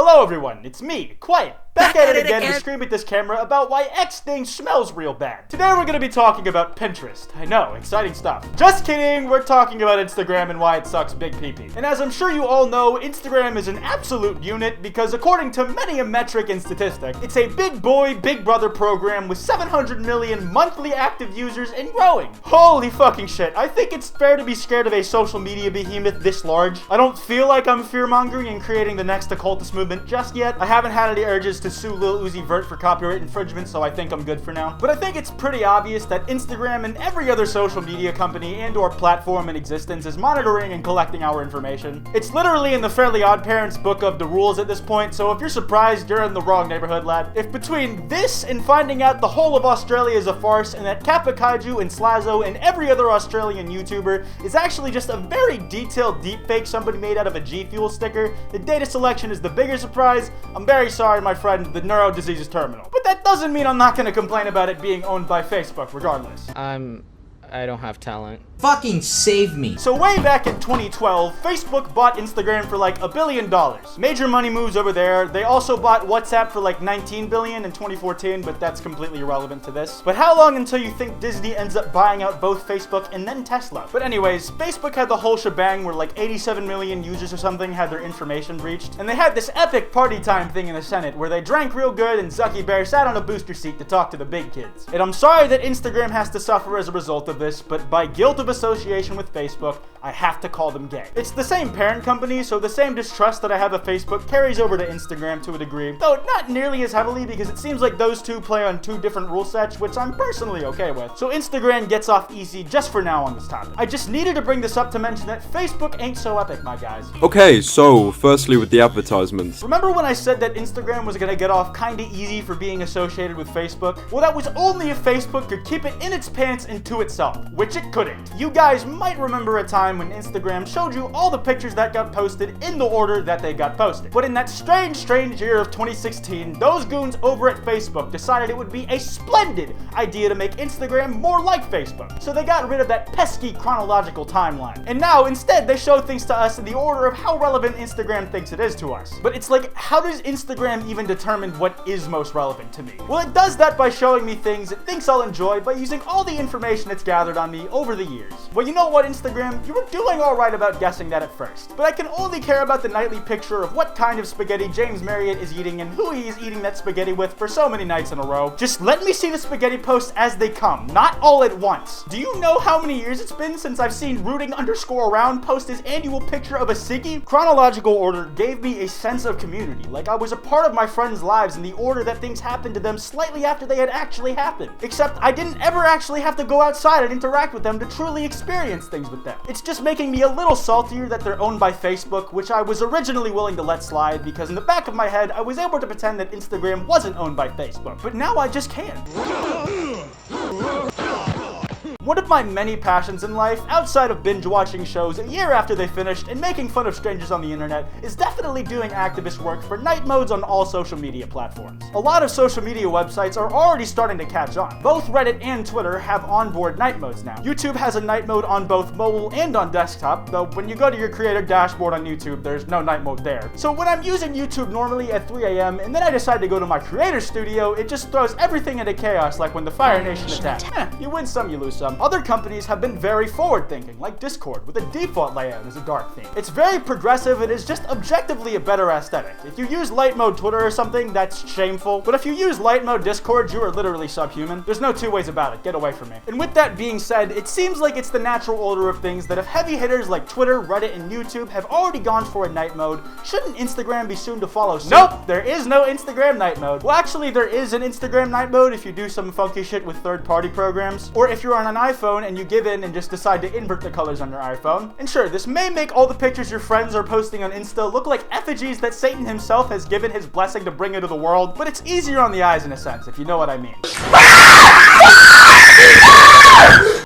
Hello everyone, it's me, Kwite, back at it again to scream at this camera about why X thing smells real bad. Today we're gonna be talking about Pinterest. I know, exciting stuff. Just kidding, we're talking about Instagram and why it sucks big pee-pee. And as I'm sure you all know, Instagram is an absolute unit because according to many a metric and statistic, it's a big boy, big brother program with 700 million monthly active users and growing. Holy fucking shit, I think it's fair to be scared of a social media behemoth this large. I don't feel like I'm fear-mongering and creating the next occultist movement just yet. I haven't had any urges to sue Lil Uzi Vert for copyright infringement, so I think I'm good for now. But I think it's pretty obvious that Instagram and every other social media company and or platform in existence is monitoring and collecting our information. It's literally in the Fairly Odd Parents book of the rules at this point, so if you're surprised, you're in the wrong neighborhood, lad. If between this and finding out the whole of Australia is a farce and that Kappa Kaiju and Slazo and every other Australian YouTuber is actually just a very detailed deepfake somebody made out of a G Fuel sticker, the data selection is the bigger surprise, I'm very sorry, my friend, the neuro disease is terminal. But that doesn't mean I'm not gonna complain about it being owned by Facebook regardless. I don't have talent. Fucking save me. So way back in 2012, Facebook bought Instagram for like $1 billion. Major money moves over there. They also bought WhatsApp for like 19 billion in 2014, but that's completely irrelevant to this. But how long until you think Disney ends up buying out both Facebook and then Tesla? But anyways, Facebook had the whole shebang where like 87 million users or something had their information breached. And they had this epic party time thing in the Senate where they drank real good and Zucky Bear sat on a booster seat to talk to the big kids. And I'm sorry that Instagram has to suffer as a result of this, but by guilt of association with Facebook, I have to call them gay. It's the same parent company, so the same distrust that I have of Facebook carries over to Instagram to a degree, though not nearly as heavily because it seems like those two play on two different rule sets, which I'm personally okay with. So Instagram gets off easy just for now on this topic. I just needed to bring this up to mention that Facebook ain't so epic, my guys. Okay, so firstly with the advertisements. Remember when I said that Instagram was gonna get off kinda easy for being associated with Facebook? Well, that was only if Facebook could keep it in its pants and to itself, which it couldn't. You guys might remember a time when Instagram showed you all the pictures that got posted in the order that they got posted. But in that strange year of 2016, those goons over at Facebook decided it would be a splendid idea to make Instagram more like Facebook. So they got rid of that pesky chronological timeline. And now, instead, they show things to us in the order of how relevant Instagram thinks it is to us. But it's like, how does Instagram even determine what is most relevant to me? Well, it does that by showing me things it thinks I'll enjoy by using all the information it's gathered on me over the years. Well, you know what, Instagram? You were doing alright about guessing that at first. But I can only care about the nightly picture of what kind of spaghetti James Marriott is eating and who he is eating that spaghetti with for so many nights in a row. Just let me see the spaghetti posts as they come, not all at once. Do you know how many years it's been since I've seen Rooting_Around post his annual picture of a Siggy? Chronological order gave me a sense of community, like I was a part of my friends' lives in the order that things happened to them slightly after they had actually happened. Except I didn't ever actually have to go outside and interact with them to truly experience things with them. It's just making me a little saltier that they're owned by Facebook, which I was originally willing to let slide because in the back of my head, I was able to pretend that Instagram wasn't owned by Facebook. But now I just can't. One of my many passions in life, outside of binge-watching shows a year after they finished and making fun of strangers on the internet, is definitely doing activist work for night modes on all social media platforms. A lot of social media websites are already starting to catch on. Both Reddit and Twitter have onboard night modes now. YouTube has a night mode on both mobile and on desktop, though when you go to your creator dashboard on YouTube, there's no night mode there. So when I'm using YouTube normally at 3 a.m. and then I decide to go to my creator studio, it just throws everything into chaos like when the Fire Nation attacked. You win some, you lose some. Other companies have been very forward-thinking, like Discord, with a default layout as a dark theme. It's very progressive and is just objectively a better aesthetic. If you use light mode Twitter or something, that's shameful, but if you use light mode Discord, you are literally subhuman. There's no two ways about it. Get away from me. And with that being said, it seems like it's the natural order of things that if heavy hitters like Twitter, Reddit, and YouTube have already gone for a night mode, shouldn't Instagram be soon to follow suit? Nope, there is no Instagram night mode. Well, actually, there is an Instagram night mode if you do some funky shit with third-party programs, or if you're on an iPhone and you give in and just decide to invert the colors on your iPhone. And sure, this may make all the pictures your friends are posting on Insta look like effigies that Satan himself has given his blessing to bring into the world, but it's easier on the eyes in a sense, if you know what I mean.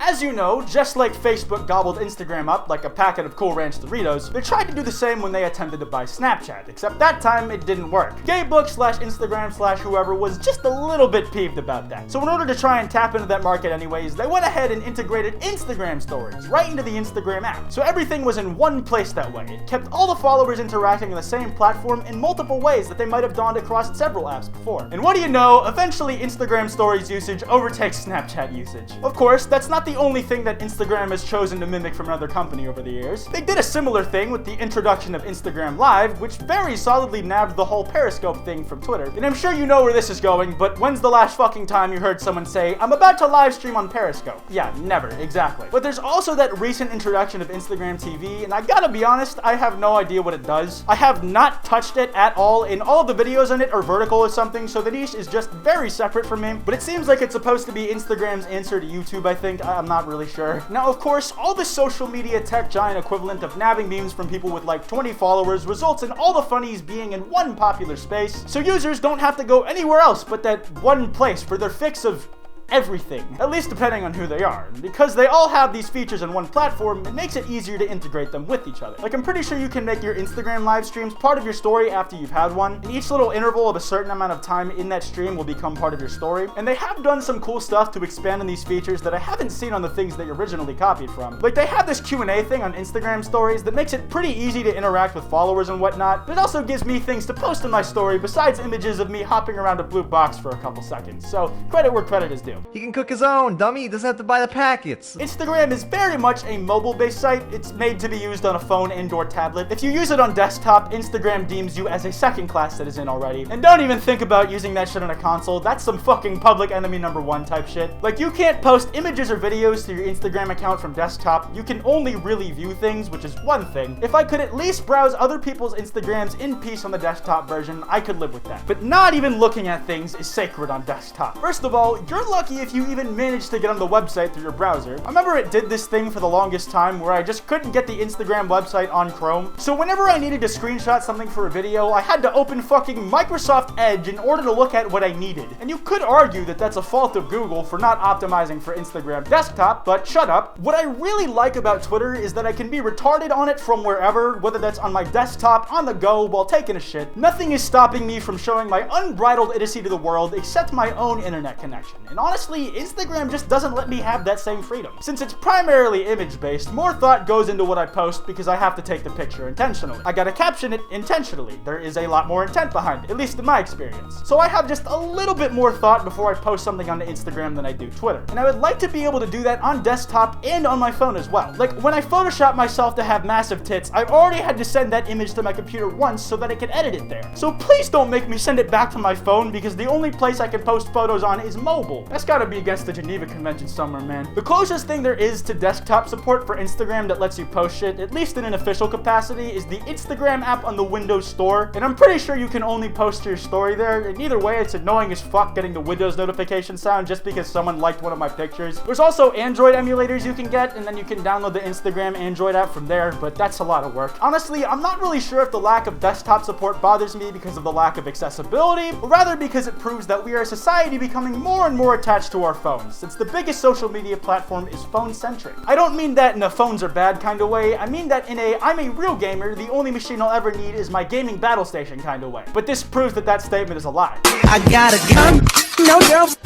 as you know, just like Facebook gobbled Instagram up like a packet of Cool Ranch Doritos, they tried to do the same when they attempted to buy Snapchat, except that time it didn't work. Gaybook/Instagram/whoever was just a little bit peeved about that. So in order to try and tap into that market anyways, they went ahead and integrated Instagram stories right into the Instagram app. So everything was in one place that way. It kept all the followers interacting on the same platform in multiple ways that they might have donned across several apps before. And what do you know, eventually Instagram stories usage overtakes Snapchat usage. Of course, that's not the only thing that Instagram has chosen to mimic from another company over the years. They did a similar thing with the introduction of Instagram Live, which very solidly nabbed the whole Periscope thing from Twitter. And I'm sure you know where this is going, but when's the last fucking time you heard someone say, I'm about to live stream on Periscope? Yeah, never, exactly. But there's also that recent introduction of Instagram TV, and I gotta be honest, I have no idea what it does. I have not touched it at all, and all of the videos in it are vertical or something, so the niche is just very separate from me. But it seems like it's supposed to be Instagram's answer to YouTube, I think. I'm not really sure. Now, of course, all the social media tech giant equivalent of nabbing memes from people with like 20 followers results in all the funnies being in one popular space, so users don't have to go anywhere else but that one place for their fix of everything, at least depending on who they are. And because they all have these features in one platform, it makes it easier to integrate them with each other. Like, I'm pretty sure you can make your Instagram live streams part of your story after you've had one, and each little interval of a certain amount of time in that stream will become part of your story. And they have done some cool stuff to expand on these features that I haven't seen on the things they originally copied from. Like, they have this Q&A thing on Instagram stories that makes it pretty easy to interact with followers and whatnot, but it also gives me things to post in my story besides images of me hopping around a blue box for a couple seconds. So, credit where credit is due. He can cook his own, dummy. He doesn't have to buy the packets. Instagram is very much a mobile-based site. It's made to be used on a phone and/or tablet. If you use it on desktop, Instagram deems you as a second-class citizen already. And don't even think about using that shit on a console. That's some fucking public enemy #1 type shit. Like, you can't post images or videos to your Instagram account from desktop. You can only really view things, which is one thing. If I could at least browse other people's Instagrams in peace on the desktop version, I could live with that. But not even looking at things is sacred on desktop. First of all, you're lucky if you even managed to get on the website through your browser. I remember it did this thing for the longest time where I just couldn't get the Instagram website on Chrome. So whenever I needed to screenshot something for a video, I had to open fucking Microsoft Edge in order to look at what I needed. And you could argue that that's a fault of Google for not optimizing for Instagram desktop, but shut up. What I really like about Twitter is that I can be retarded on it from wherever, whether that's on my desktop, on the go, while taking a shit. Nothing is stopping me from showing my unbridled idiocy to the world except my own internet connection. And honestly, Instagram just doesn't let me have that same freedom. Since it's primarily image-based, more thought goes into what I post because I have to take the picture intentionally. I gotta caption it intentionally. There is a lot more intent behind it, at least in my experience. So I have just a little bit more thought before I post something onto Instagram than I do Twitter. And I would like to be able to do that on desktop and on my phone as well. Like, when I Photoshop myself to have massive tits, I've already had to send that image to my computer once so that I can edit it there. So please don't make me send it back to my phone because the only place I can post photos on is mobile. That's gotta be against the Geneva Convention somewhere, man. The closest thing there is to desktop support for Instagram that lets you post shit, at least in an official capacity, is the Instagram app on the Windows Store, and I'm pretty sure you can only post your story there, and either way, it's annoying as fuck getting the Windows notification sound just because someone liked one of my pictures. There's also Android emulators you can get, and then you can download the Instagram Android app from there, but that's a lot of work. Honestly, I'm not really sure if the lack of desktop support bothers me because of the lack of accessibility, or rather because it proves that we are a society becoming more and more attached to our phones, since the biggest social media platform is phone-centric. I don't mean that in a phones are bad kind of way, I mean that in a I'm a real gamer, the only machine I'll ever need is my gaming battle station kind of way. But this proves that that statement is a lie. I gotta come, no girls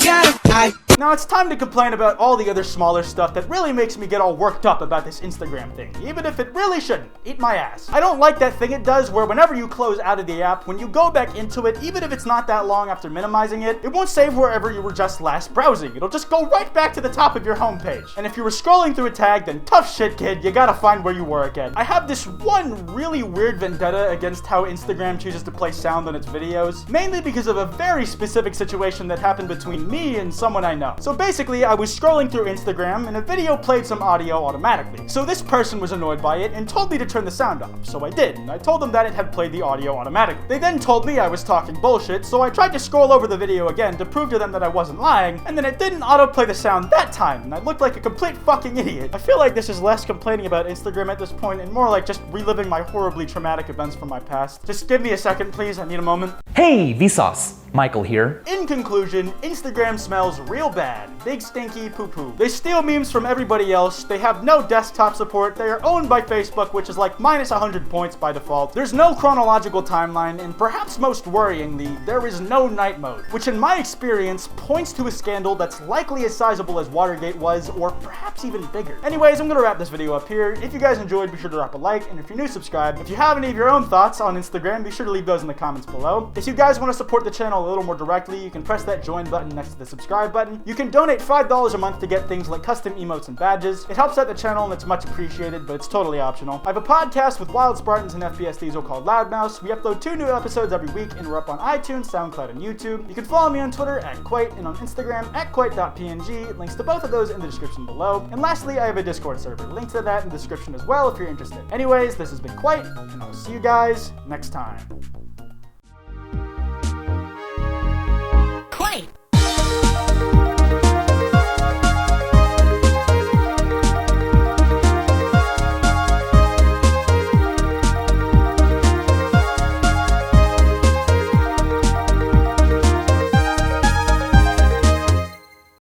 gotta. Now it's time to complain about all the other smaller stuff that really makes me get all worked up about this Instagram thing, even if it really shouldn't. Eat my ass. I don't like that thing it does where whenever you close out of the app, when you go back into it, even if it's not that long after minimizing it, it won't save wherever you were just last browsing. It'll just go right back to the top of your homepage. And if you were scrolling through a tag, then tough shit, kid, you gotta find where you were again. I have this one really weird vendetta against how Instagram chooses to play sound on its videos, mainly because of a very specific situation that happened between me and someone I know. So basically, I was scrolling through Instagram and a video played some audio automatically. So this person was annoyed by it and told me to turn the sound off. So I did, and I told them that it had played the audio automatically. They then told me I was talking bullshit, so I tried to scroll over the video again to prove to them that I wasn't lying, and then it didn't autoplay the sound that time, and I looked like a complete fucking idiot. I feel like this is less complaining about Instagram at this point and more like just reliving my horribly traumatic events from my past. Just give me a second, please. I need a moment. Hey, Vsauce! Michael here. In conclusion, Instagram smells real bad. Big stinky poo-poo. They steal memes from everybody else. They have no desktop support. They are owned by Facebook, which is like minus 100 points by default. There's no chronological timeline, and perhaps most worryingly, there is no night mode, which in my experience points to a scandal that's likely as sizable as Watergate was, or perhaps even bigger. Anyways, I'm gonna wrap this video up here. If you guys enjoyed, be sure to drop a like, and if you're new, subscribe. If you have any of your own thoughts on Instagram, be sure to leave those in the comments below. If you guys want to support the channel a little more directly, you can press that join button next to the subscribe button. You can donate $5 a month to get things like custom emotes and badges. It helps out the channel and it's much appreciated, but it's totally optional. I have a podcast with Wild Spartans and FPS Diesel called Loudmouse. We upload 2 new episodes every week, and we're up on iTunes, SoundCloud, and YouTube. You can follow me on Twitter at Kwite and on Instagram at Kwite.png. Links to both of those in the description below. And lastly, I have a Discord server. Link to that in the description as well if you're interested. Anyways, this has been Kwite, and I'll see you guys next time.